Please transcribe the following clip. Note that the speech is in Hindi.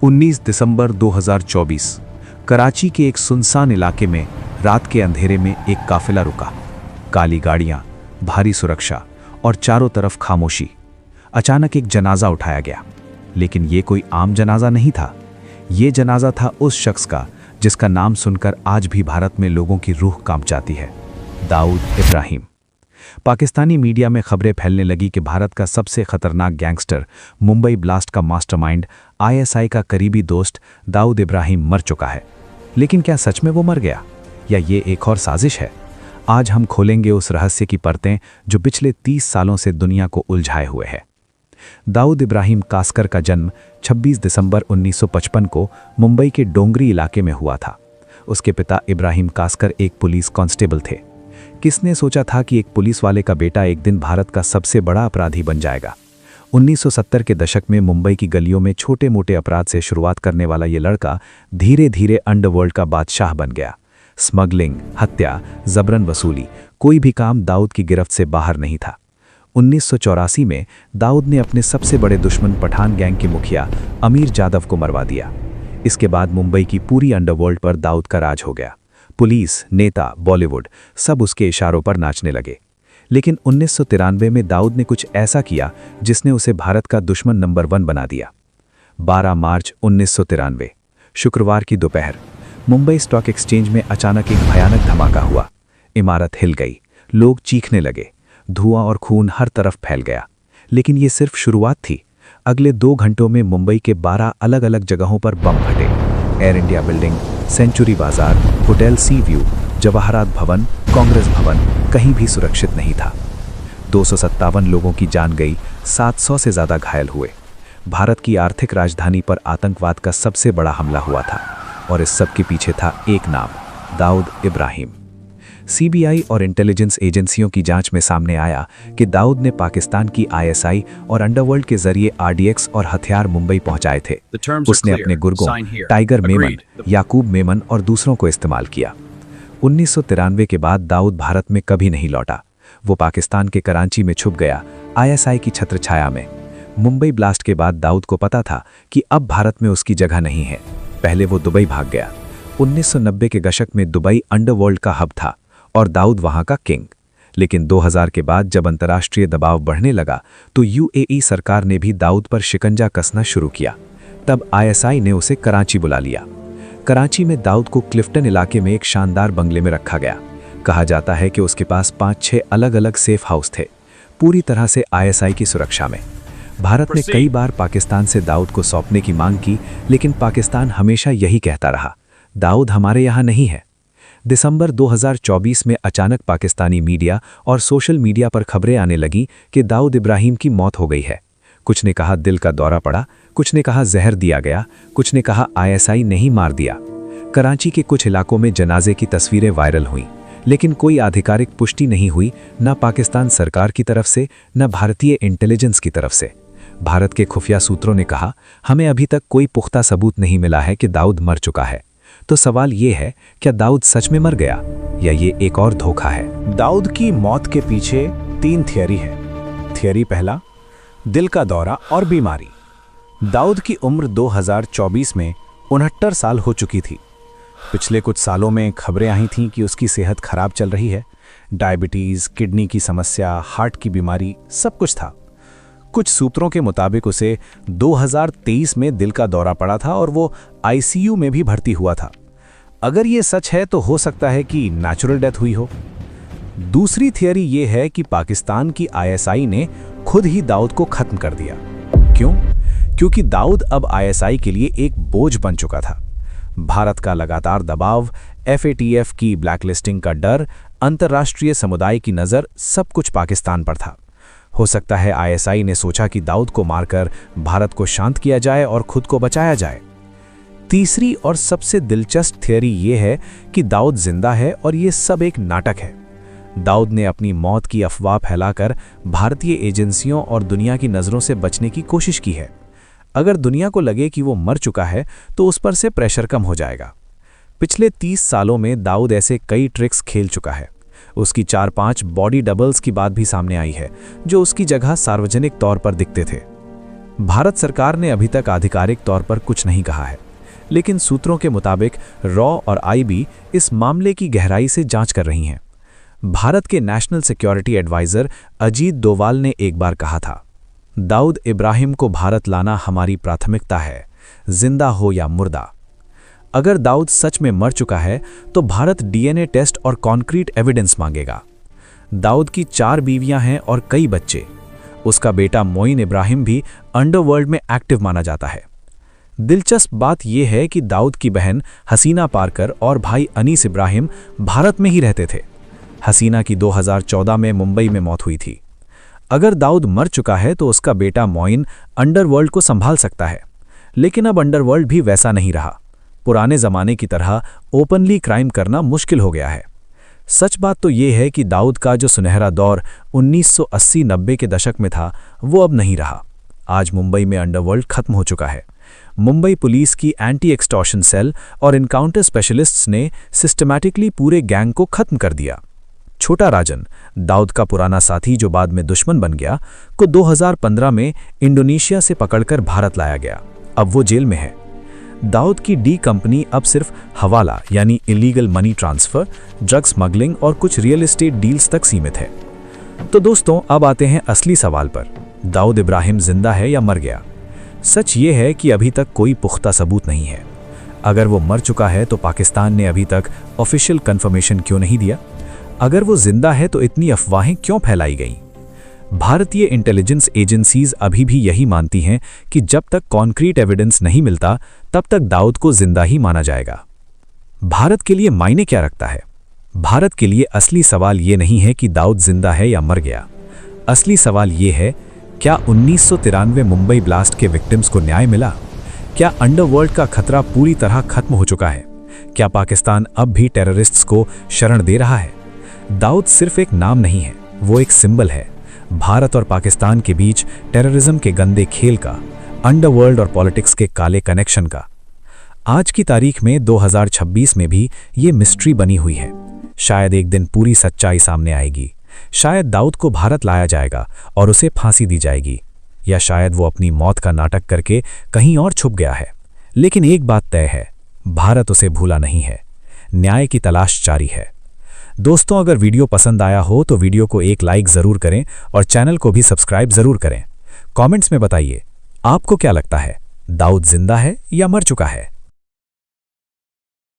19 दिसंबर 2024 कराची के एक सुनसान इलाके में रात के अंधेरे में एक काफिला रुका। काली गाड़ियां, भारी सुरक्षा और चारों तरफ खामोशी। अचानक एक जनाजा उठाया गया, लेकिन ये कोई आम जनाजा नहीं था। ये जनाजा था उस शख्स का जिसका नाम सुनकर आज भी भारत में लोगों की रूह कांप जाती है, दाऊद इब्राहिम। पाकिस्तानी मीडिया में खबरें फैलने लगी कि भारत का सबसे खतरनाक गैंगस्टर, मुंबई ब्लास्ट का मास्टरमाइंड, आईएसआई का करीबी दोस्त दाऊद इब्राहिम मर चुका है। लेकिन क्या सच में वो मर गया, या ये एक और साजिश है? आज हम खोलेंगे उस रहस्य की परतें जो पिछले 30 सालों से दुनिया को उलझाए हुए है। दाऊद इब्राहिम कास्कर का जन्म 26 दिसंबर 1955 को मुंबई के डोंगरी इलाके में हुआ था। उसके पिता इब्राहिम कास्कर एक पुलिस कांस्टेबल थे। किसने सोचा था कि एक पुलिस वाले का बेटा एक दिन भारत का सबसे बड़ा अपराधी बन जाएगा। 1970 के दशक में मुंबई की गलियों में छोटे मोटे अपराध से शुरुआत करने वाला ये लड़का धीरे धीरे अंडरवर्ल्ड का बादशाह बन गया। स्मगलिंग, हत्या, जबरन वसूली, कोई भी काम दाऊद की गिरफ्त से बाहर नहीं था। 1984 में दाऊद ने अपने सबसे बड़े दुश्मन पठान गैंग के मुखिया अमीर जादव को मरवा दिया। इसके बाद मुंबई की पूरी अंडरवर्ल्ड पर दाऊद का राज हो गया। पुलिस, नेता, बॉलीवुड सब उसके इशारों पर नाचने लगे। लेकिन 1993 में दाऊद ने कुछ ऐसा किया जिसने उसे भारत का दुश्मन नंबर 1 बना दिया। 12 मार्च 1993 शुक्रवार की दोपहर मुंबई स्टॉक एक्सचेंज में अचानक एक भयानक धमाका हुआ। इमारत हिल गई, लोग चीखने लगे, धुआं और खून हर तरफ फैल गया। लेकिन ये सिर्फ शुरुआत थी। अगले 2 घंटों में मुंबई के 12 अलग अलग जगहों पर बम फटे। एयर इंडिया बिल्डिंग, सेंचुरी बाजार, होटल सी व्यू, जवाहरात भवन, कांग्रेस भवन, कहीं भी सुरक्षित नहीं था। 257 लोगों की जान गई, 700 से ज्यादा घायल हुए। भारत की आर्थिक राजधानी पर आतंकवाद का सबसे बड़ा हमला हुआ था, और इस सब के पीछे था एक नाम, दाऊद इब्राहिम। सीबीआई और इंटेलिजेंस एजेंसियों की जांच में सामने आया कि दाऊद ने पाकिस्तान की आईएसआई और अंडरवर्ल्ड के जरिए आरडीएक्स और हथियार मुंबई पहुंचाए थे। उसने अपने गुर्गों टाइगर मेमन, याकूब मेमन और दूसरों को इस्तेमाल किया। 1993 के बाद दाऊद भारत में कभी नहीं लौटा। वो पाकिस्तान के कराची में छुप गया, आईएसआई की छत्रछाया में। मुंबई ब्लास्ट के बाद दाऊद को पता था कि अब भारत में उसकी जगह नहीं है। पहले वो दुबई भाग गया। 1990 के दशक में दुबई अंडरवर्ल्ड का हब था और दाऊद वहां का किंग। लेकिन 2000 के बाद जब अंतर्राष्ट्रीय दबाव बढ़ने लगा तो यूएई सरकार ने भी दाऊद पर शिकंजा कसना शुरू किया। तब आईएसआई ने उसे कराची बुला लिया। कराची में दाऊद को क्लिफ्टन इलाके में एक शानदार बंगले में रखा गया। कहा जाता है कि उसके पास 5-6 अलग अलग सेफ हाउस थे, पूरी तरह से आईएसआई की सुरक्षा में। भारत ने कई बार पाकिस्तान से दाऊद को सौंपने की मांग की, लेकिन पाकिस्तान हमेशा यही कहता रहा, दाऊद हमारे यहाँ नहीं है। दिसंबर 2024 में अचानक पाकिस्तानी मीडिया और सोशल मीडिया पर खबरें आने लगीं कि दाऊद इब्राहिम की मौत हो गई है। कुछ ने कहा दिल का दौरा पड़ा, कुछ ने कहा जहर दिया गया, कुछ ने कहा आईएसआई ने ही मार दिया। कराची के कुछ इलाकों में जनाजे की तस्वीरें वायरल हुईं, लेकिन कोई आधिकारिक पुष्टि नहीं हुई, न पाकिस्तान सरकार की तरफ से न भारतीय इंटेलिजेंस की तरफ से। भारत के खुफिया सूत्रों ने कहा, हमें अभी तक कोई पुख्ता सबूत नहीं मिला है कि दाऊद मर चुका है। तो सवाल ये है, क्या दाऊद सच में मर गया या ये एक और धोखा है? दाऊद की मौत के पीछे 3 थियरी है। थियरी पहला, दिल का दौरा और बीमारी। दाऊद की उम्र 2024 में 69 साल हो चुकी थी। पिछले कुछ सालों में खबरें आई थीं कि उसकी सेहत खराब चल रही है। डायबिटीज, किडनी की समस्या, हार्ट की बीमारी, सब कुछ था। कुछ सूत्रों के मुताबिक उसे 2023 में दिल का दौरा पड़ा था और वो आईसीयू में भी भर्ती हुआ था। अगर ये सच है तो हो सकता है कि नेचुरल डेथ हुई हो। दूसरी थियरी ये है कि पाकिस्तान की आईएसआई ने खुद ही दाऊद को खत्म कर दिया। क्यों? क्योंकि दाऊद अब आईएसआई के लिए एक बोझ बन चुका था। भारत का लगातार दबाव, एफएटीएफ की ब्लैकलिस्टिंग का डर, अंतर्राष्ट्रीय समुदाय की नज़र, सब कुछ पाकिस्तान पर था। हो सकता है आईएसआई ने सोचा कि दाऊद को मारकर भारत को शांत किया जाए और खुद को बचाया जाए। तीसरी और सबसे दिलचस्प थियरी ये है कि दाऊद जिंदा है और ये सब एक नाटक है। दाऊद ने अपनी मौत की अफवाह फैलाकर भारतीय एजेंसियों और दुनिया की नज़रों से बचने की कोशिश की है। अगर दुनिया को लगे कि वो मर चुका है तो उस पर से प्रेशर कम हो जाएगा। पिछले 30 सालों में दाऊद ऐसे कई ट्रिक्स खेल चुका है। उसकी 4-5 बॉडी डबल्स की बात भी सामने आई है, जो उसकी जगह सार्वजनिक तौर पर दिखते थे। भारत सरकार ने अभी तक आधिकारिक तौर पर कुछ नहीं कहा है, लेकिन सूत्रों के मुताबिक रॉ और आईबी इस मामले की गहराई से जांच कर रही हैं। भारत के national security advisor Ajit Doval ने एक बार कहा था, दाऊद इब्राहिम को भारत लाना हमारी प्राथमिकता है, जिंदा हो या मुर्दा। अगर दाऊद सच में मर चुका है तो भारत डीएनए टेस्ट और कॉन्क्रीट एविडेंस मांगेगा। दाऊद की 4 बीवियां हैं और कई बच्चे। उसका बेटा मोइन इब्राहिम भी अंडरवर्ल्ड में एक्टिव माना जाता है। दिलचस्प बात यह है कि दाऊद की बहन हसीना पारकर और भाई अनीस इब्राहिम भारत में ही रहते थे। हसीना की 2014 में मुंबई में मौत हुई थी। अगर दाऊद मर चुका है तो उसका बेटा मोइन अंडरवर्ल्ड को संभाल सकता है, लेकिन अब अंडरवर्ल्ड भी वैसा नहीं रहा। पुराने जमाने की तरह ओपनली क्राइम करना मुश्किल हो गया है। सच बात तो यह है कि दाऊद का जो सुनहरा दौर 1980-90 के दशक में था, वो अब नहीं रहा। आज मुंबई में अंडरवर्ल्ड खत्म हो चुका है। मुंबई पुलिस की एंटी एक्सटॉर्शन सेल और इनकाउंटर स्पेशलिस्ट्स ने सिस्टमैटिकली पूरे गैंग को खत्म कर दिया। छोटा राजन, दाऊद का पुराना साथी जो बाद में दुश्मन बन गया, को 2015 में इंडोनेशिया से पकड़कर भारत लाया गया। अब वो जेल में है। दाऊद की डी कंपनी अब सिर्फ हवाला यानी illegal money transfer, drug smuggling और कुछ रियल एस्टेट डील्स तक सीमित है। तो दोस्तों, अब आते हैं असली सवाल पर, दाऊद इब्राहिम जिंदा है या मर गया? सच ये है कि अभी तक कोई पुख्ता सबूत नहीं है। अगर वो मर चुका है तो पाकिस्तान ने अभी तक ऑफिशियल कंफर्मेशन क्यों नहीं दिया? अगर वो जिंदा है तो इतनी अफवाहें क्यों फैलाई गईं? भारतीय इंटेलिजेंस एजेंसीज अभी भी यही मानती हैं कि जब तक कॉन्क्रीट एविडेंस नहीं मिलता तब तक दाऊद को जिंदा ही माना जाएगा। भारत के लिए मायने क्या रखता है? भारत के लिए असली सवाल ये नहीं है कि दाऊद जिंदा है या मर गया। असली सवाल ये है, क्या 1993 मुंबई ब्लास्ट के विक्टिम्स को न्याय मिला? क्या अंडरवर्ल्ड का खतरा पूरी तरह खत्म हो चुका है? क्या पाकिस्तान अब भी टेररिस्ट्स को शरण दे रहा है? दाऊद सिर्फ एक नाम नहीं है, वो एक सिंबल है। भारत और पाकिस्तान के बीच टेररिज्म के गंदे खेल का, अंडरवर्ल्ड और पॉलिटिक्स के काले कनेक्शन का। आज की तारीख में 2026 में भी ये मिस्ट्री बनी हुई है। शायद एक दिन पूरी सच्चाई सामने आएगी। शायद दाऊद को भारत लाया जाएगा और उसे फांसी दी जाएगी, या शायद वो अपनी मौत का नाटक करके कहीं और छुप गया है। लेकिन एक बात तय है, भारत उसे भूला नहीं है। न्याय की तलाश जारी है। दोस्तों, अगर वीडियो पसंद आया हो तो वीडियो को एक लाइक ज़रूर करें और चैनल को भी सब्सक्राइब ज़रूर करें। कमेंट्स में बताइए, आपको क्या लगता है, दाऊद जिंदा है या मर चुका है?